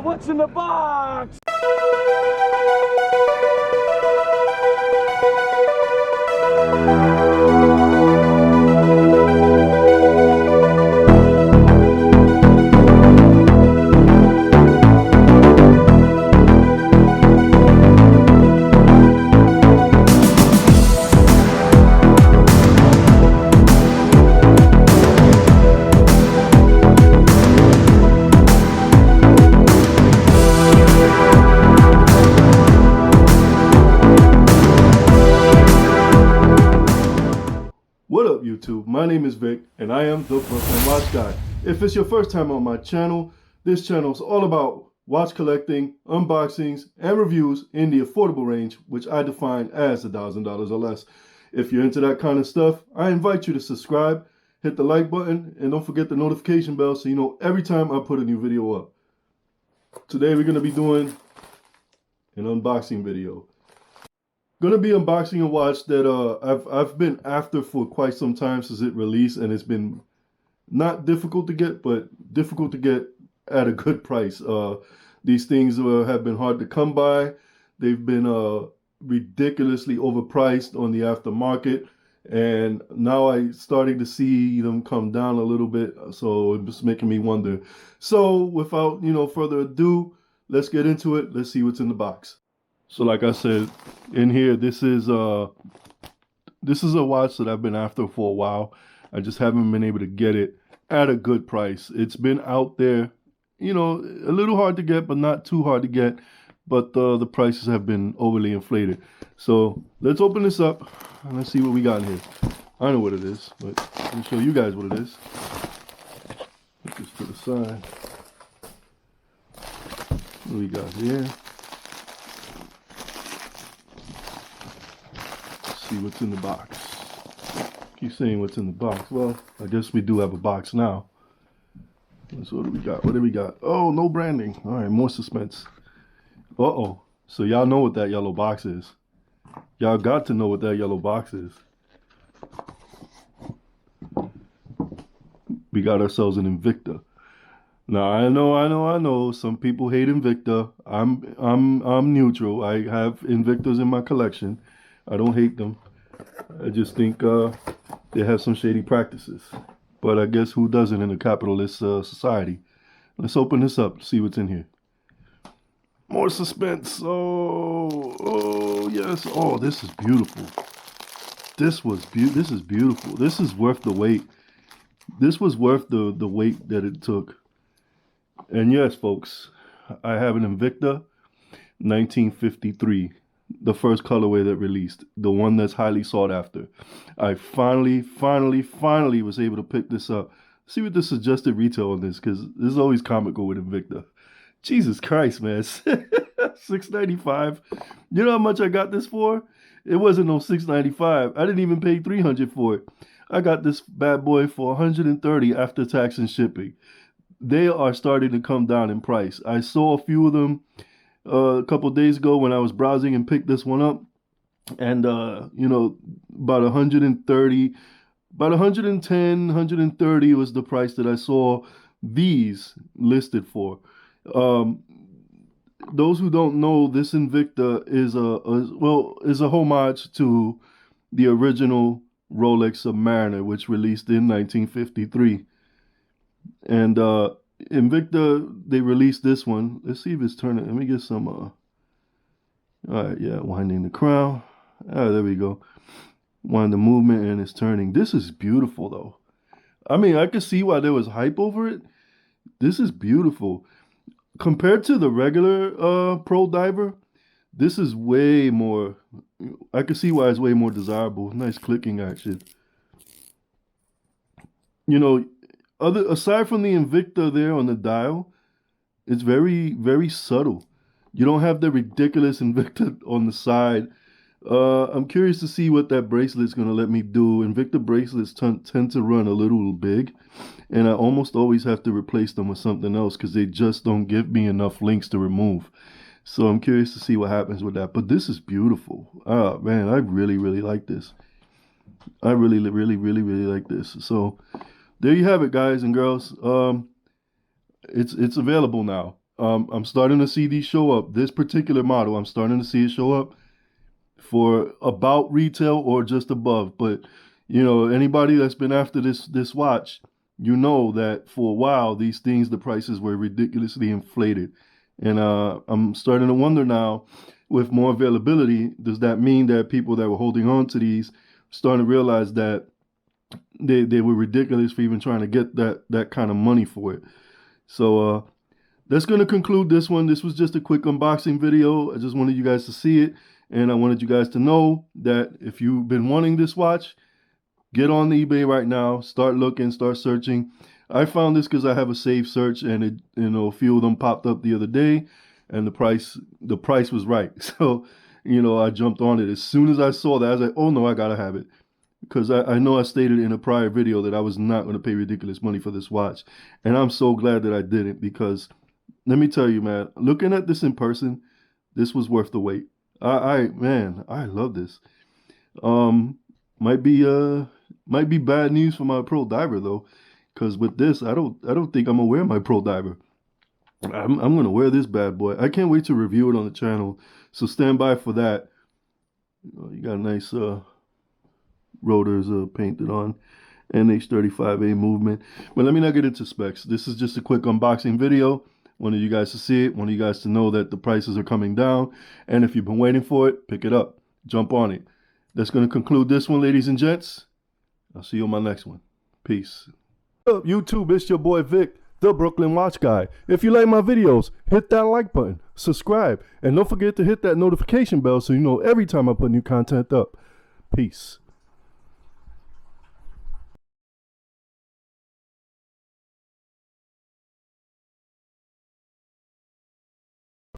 What's in the box? What up, YouTube? My name is Vic, and I am the Brooklyn Watch Guy. If it's your first time on my channel, this channel is all about watch collecting, unboxings, and reviews in the affordable range, which I define as $1,000 or less. If you're into that kind of stuff, I invite you to subscribe, hit the like button, and don't forget the notification bell so you know every time I put a new video up. Today we're going to be doing an unboxing video. Gonna be unboxing a watch that I've been after for quite some time since it released, and it's been not difficult to get, but difficult to get at a good price. These things have been hard to come by. They've been ridiculously overpriced on the aftermarket, and now I'm starting to see them come down a little bit, so it's making me wonder. So without further ado, let's get into it. Let's see what's in the box. So like I said, in here, this is a watch that I've been after for a while. I just haven't been able to get it at a good price. It's been out there, a little hard to get, but not too hard to get. But the prices have been overly inflated. So let's open this up and let's see what we got in here. I know what it is, but let me show you guys what it is. Put this to the side. What do we got here? See what's in the box. Keep saying what's in the box. Well, I guess we do have a box now. So what do we got? What do we got? Oh, no branding. All right, more suspense. Uh-oh. So y'all know what that yellow box is. Y'all got to know what that yellow box is. We got ourselves an Invicta. Now I know. Some people hate Invicta. I'm neutral. I have Invictas in my collection. I don't hate them. I just think they have some shady practices. But I guess who doesn't in a capitalist society? Let's open this up, see what's in here. More suspense. Oh yes. Oh, this is beautiful. This is beautiful. This is worth the wait. This was worth the wait that it took. And yes, folks, I have an Invicta 1953. The first colorway that released, the one that's highly sought after. I finally was able to pick this up. See what the suggested retail on this, because this is always comical with Invicta. Jesus Christ, man. $6.95. You know how much I got this for? It wasn't no $6.95. I didn't even pay $300 for it. I got this bad boy for $130 after tax and shipping. They are starting to come down in price. I saw a few of them a couple of days ago when I was browsing and picked this one up, and about 130, about 110, 130 was the price that I saw these listed for. Those who don't know, this Invicta is a homage to the original Rolex Submariner, which released in 1953, and Invicta, they released this one. Let's see if it's turning. Let me get some, all right, yeah, winding the crown. There we go. Wind the movement and it's turning. This is beautiful, though. I mean, I could see why there was hype over it. This is beautiful. Compared to the regular Pro Diver, this is way more, I could see why it's way more desirable. Nice clicking action. Aside from the Invicta there on the dial, it's very, very subtle. You don't have the ridiculous Invicta on the side. I'm curious to see what that bracelet's going to let me do. Invicta bracelets tend to run a little big, and I almost always have to replace them with something else because they just don't give me enough links to remove. So I'm curious to see what happens with that. But this is beautiful. Ah, man, I really, really like this. I really like this. So there you have it, guys and girls. It's available now. I'm starting to see these show up. This particular model, I'm starting to see it show up for about retail or just above. But you know, anybody that's been after this watch, you know that for a while these things, the prices were ridiculously inflated, and I'm starting to wonder now, with more availability, does that mean that people that were holding on to these starting to realize that they were ridiculous for even trying to get that kind of money for it? So that's going to conclude this one. This was just a quick unboxing video. I just wanted you guys to see it, and I wanted you guys to know that if you've been wanting this watch, get on eBay right now, start looking, start searching. I found this because I have a saved search, and it, you know, a few of them popped up the other day, and the price was right. So, you know, I jumped on it as soon as I saw that. I was like, oh no, I gotta have it, because I know I stated in a prior video that I was not going to pay ridiculous money for this watch, and I'm so glad that I didn't, because let me tell you, man, looking at this in person, this was worth the wait. Man, I love this. Um, might be bad news for my pro diver though, because with this, I don't think I'm gonna wear my pro diver. I'm gonna wear this bad boy. I can't wait to review it on the channel, so stand by for that. You got nice rotors painted on, NH35A movement. But let me not get into specs. This is just a quick unboxing video. Wanted you guys to see it. Wanted you guys to know that the prices are coming down, and if you've been waiting for it, pick it up. Jump on it. That's going to conclude this one, ladies and gents. I'll see you on my next one. Peace. What's up, YouTube? It's your boy Vic, the Brooklyn Watch Guy. If you like my videos, hit that like button, subscribe, and don't forget to hit that notification bell so you know every time I put new content up. Peace.